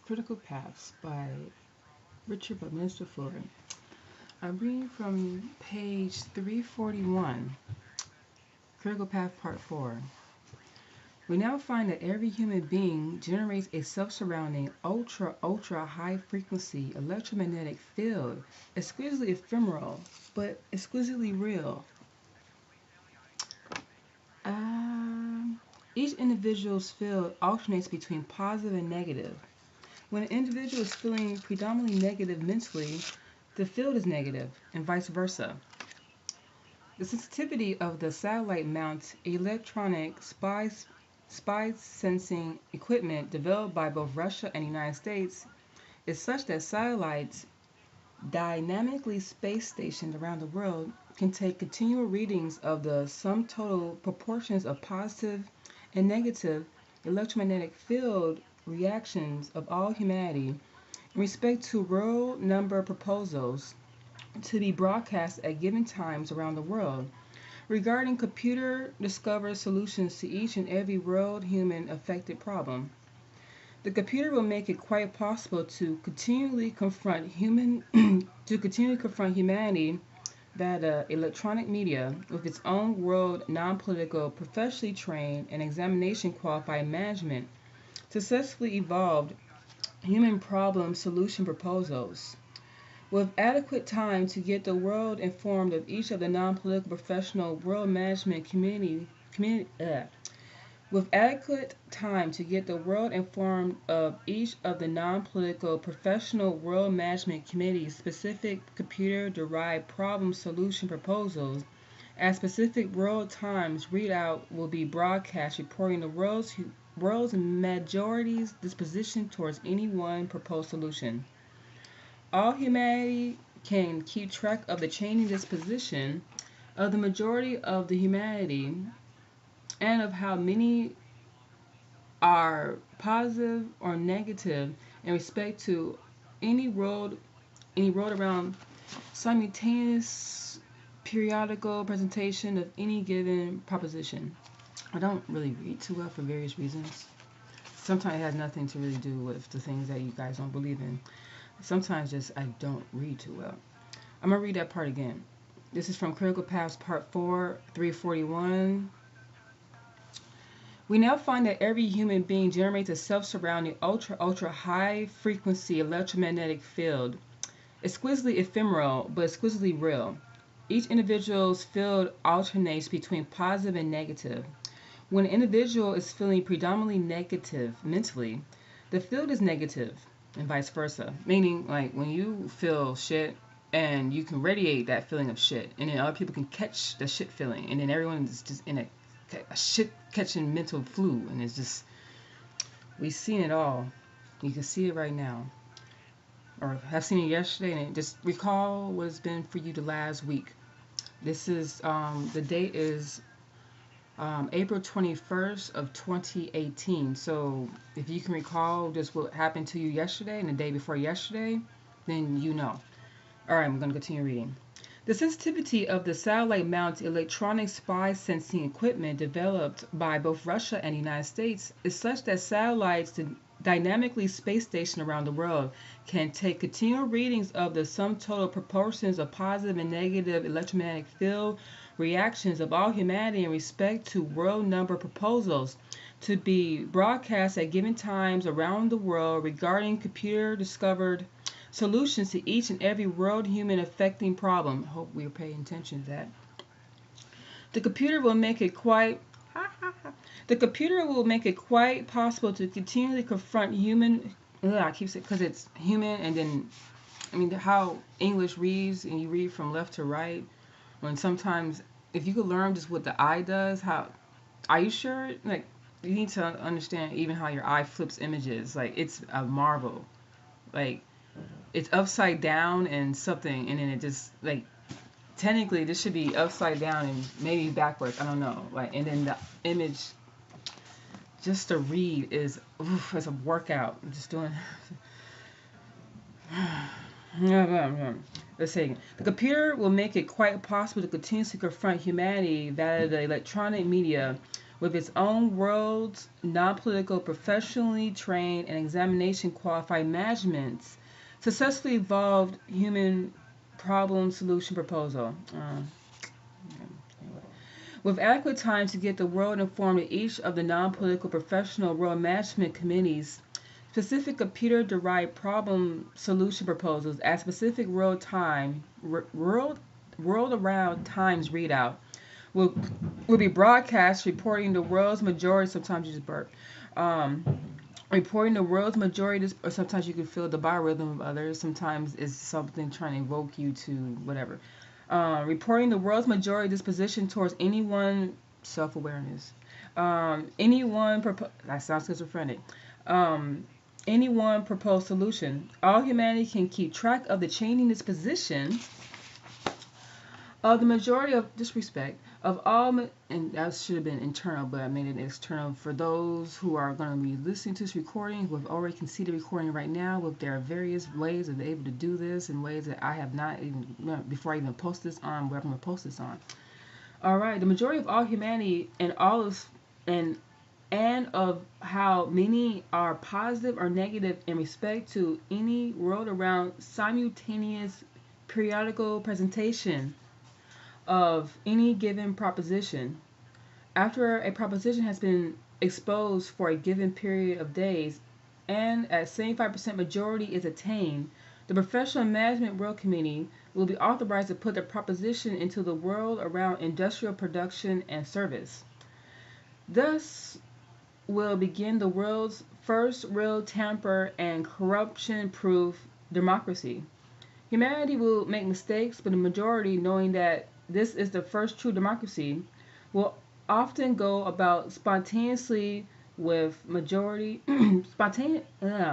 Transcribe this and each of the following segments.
Critical Paths by Richard Buckminster Fuller. I'm reading from page 341, Critical Path Part 4. We now find that every human being generates a self-surrounding ultra high frequency electromagnetic field, exquisitely ephemeral, but exquisitely real. Um, each individual's field alternates between positive and negative. When an individual is feeling predominantly negative mentally, the field is negative, and vice versa. The sensitivity of the satellite mount electronic spy sensing equipment developed by both Russia and the United States is such that satellites dynamically space stationed around the world can take continual readings of the sum total proportions of positive and negative electromagnetic field reactions of all humanity in respect to roll number proposals to be broadcast at given times around the world regarding computer discovered solutions to each and every world human affected problem. The computer will make it quite possible to continually confront humanity via electronic media with its own world non-political, professionally trained and examination qualified management successfully evolved human problem solution proposals. With adequate time to get the world informed of each of the non-political professional world management with adequate time to get the world informed of each of the non-political professional world management committees' specific computer-derived problem solution proposals, at specific world times readout will be broadcast reporting the world's majority's disposition towards any one proposed solution. All humanity can keep track of the changing disposition of the majority of the humanity and of how many are positive or negative in respect to any world around simultaneous periodical presentation of any given proposition. I don't really read too well for various reasons. Sometimes it has nothing to really do with the things that you guys don't believe in. Sometimes just I don't read too well. I'm going to read that part again. This is from Critical Paths Part 4, 341. We now find that every human being generates a self-surrounding ultra high frequency electromagnetic field, exquisitely ephemeral but exquisitely real. Each individual's field alternates between positive and negative. When an individual is feeling predominantly negative mentally, the field is negative, and vice versa. Meaning, like, when you feel shit and you can radiate that feeling of shit, and then other people can catch the shit feeling, and then everyone is just in a shit catching mental flu, and it's just, we've seen it all. You can see it right now, or have seen it yesterday, and just recall what it's been for you the last week. This is, the date is April 21st of 2018. So if you can recall just what happened to you yesterday and the day before yesterday, then you know. All right, I'm going to continue reading. The sensitivity of the satellite-mounted electronic spy sensing equipment developed by both Russia and the United States is such that satellites dynamically space stationed around the world can take continual readings of the sum total proportions of positive and negative electromagnetic field reactions of all humanity in respect to world number proposals to be broadcast at given times around the world regarding computer discovered solutions to each and every world human affecting problem. I hope we are paying attention to that. The computer will make it quite possible to continually confront human. I keep saying because it's human, and then I mean how English reads, and you read from left to right. When sometimes, if you could learn just what the eye does, how are you sure? Like, you need to understand even how your eye flips images. Like, it's a marvel. Like, it's upside down and something, and then it just, like, technically this should be upside down and maybe backwards. I don't know. Like, and then the image just to read is it's a workout. I'm just doing. Let's say the computer will make it quite possible to continuously confront humanity via the electronic media with its own world's non-political, professionally trained, and examination qualified managements, successfully evolved human problem solution proposal. With adequate time to get the world informed of each of the non-political professional world management committees specific computer-derived problem solution proposals at specific world around times readout will be broadcast reporting the world's majority. Sometimes you just burp. Reporting the world's majority, or sometimes you can feel the biorhythm of others. Sometimes it's something trying to evoke you to whatever. Reporting the world's majority disposition towards anyone self-awareness. That sounds schizophrenic. Any one proposed solution. All humanity can keep track of the changing disposition of the majority of disrespect of all, and that should have been internal, but I made it external for those who are going to be listening to this recording, who have already can see the recording right now. With there are various ways that they're able to do this, and ways that I have not even before I even post this on where I'm going to post this on. All right, the majority of all humanity and all of and of how many are positive or negative in respect to any world around simultaneous periodical presentation of any given proposition. After a proposition has been exposed for a given period of days and at 75% majority is attained, the Professional Management World Committee will be authorized to put the proposition into the world around industrial production and service. Thus will begin the world's first real tamper and corruption-proof democracy. Humanity will make mistakes, but the majority, knowing that this is the first true democracy, will often go about spontaneously with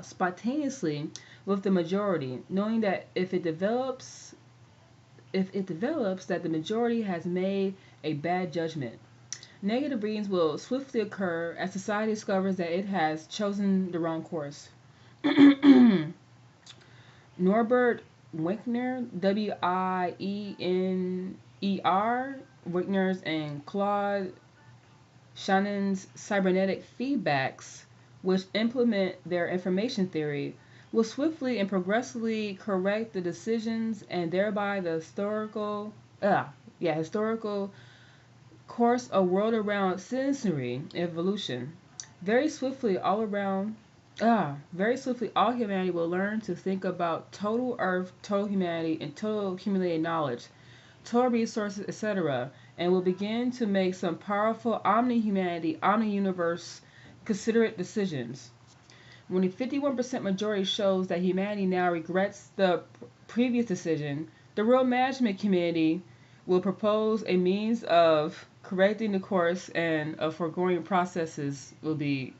spontaneously with the majority, knowing that if it develops that the majority has made a bad judgment. Negative readings will swiftly occur as society discovers that it has chosen the wrong course. Norbert Wiener, Wiener, Wigner's and Claude Shannon's cybernetic feedbacks, which implement their information theory, will swiftly and progressively correct the decisions and thereby the historical course of world around citizenry evolution. Very swiftly, all humanity will learn to think about total Earth, total humanity, and total accumulated knowledge, total resources, etc., and will begin to make some powerful omni-humanity, omni-universe considerate decisions. When the 51% majority shows that humanity now regrets the previous decision, the World Management Committee will propose a means of correcting the course, and of foregoing processes will be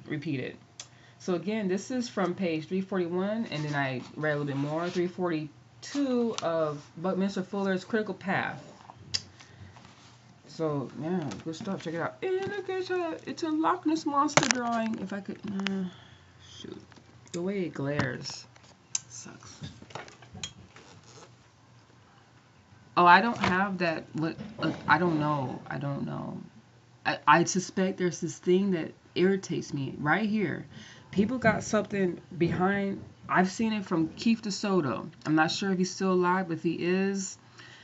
repeated. So again, this is from page 341, and then I read a little bit more, 342 of Buckminster Fuller's Critical Path. So yeah, good stuff. Check it out. And look, it's a Loch Ness monster drawing. If I could, shoot, the way it glares sucks. Oh, I don't have that. Look, I don't know. I suspect there's this thing that irritates me right here. People got something behind. I've seen it from Keith DeSoto. I'm not sure if he's still alive, but if he is,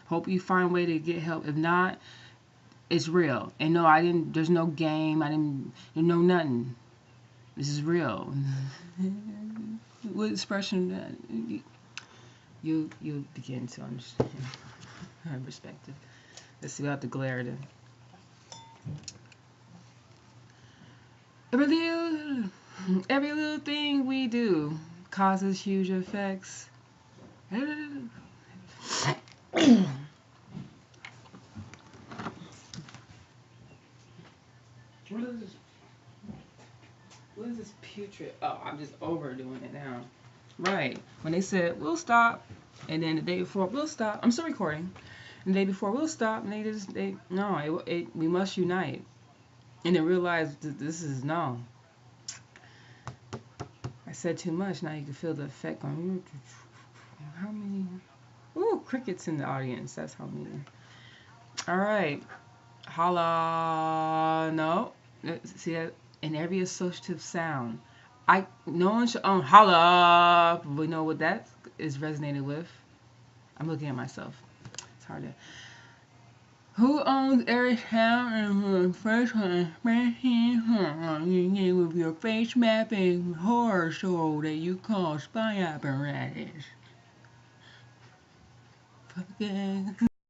hope you find a way to get help. If not, it's real. And no, I didn't. There's no game. I didn't know nothing. This is real. What expression? You begin to understand. Perspective. Let's see about the glare then. Every little thing we do causes huge effects. What is this putrid? Oh, I'm just overdoing it now. Right. When they said, we'll stop, and then the day before, we'll stop. I'm still recording. And the day before, we'll stop, and we must unite. And then realize this is no. I said too much. Now you can feel the effect on how many? Ooh, crickets in the audience. That's how many. All right. holla. No. See that? In every associative sound. No one should own holla. We know what that is resonated with. I'm looking at myself. It's hard to. Who owns every sound and first one with your face mapping horror show that you call spy apparatus? Fucking.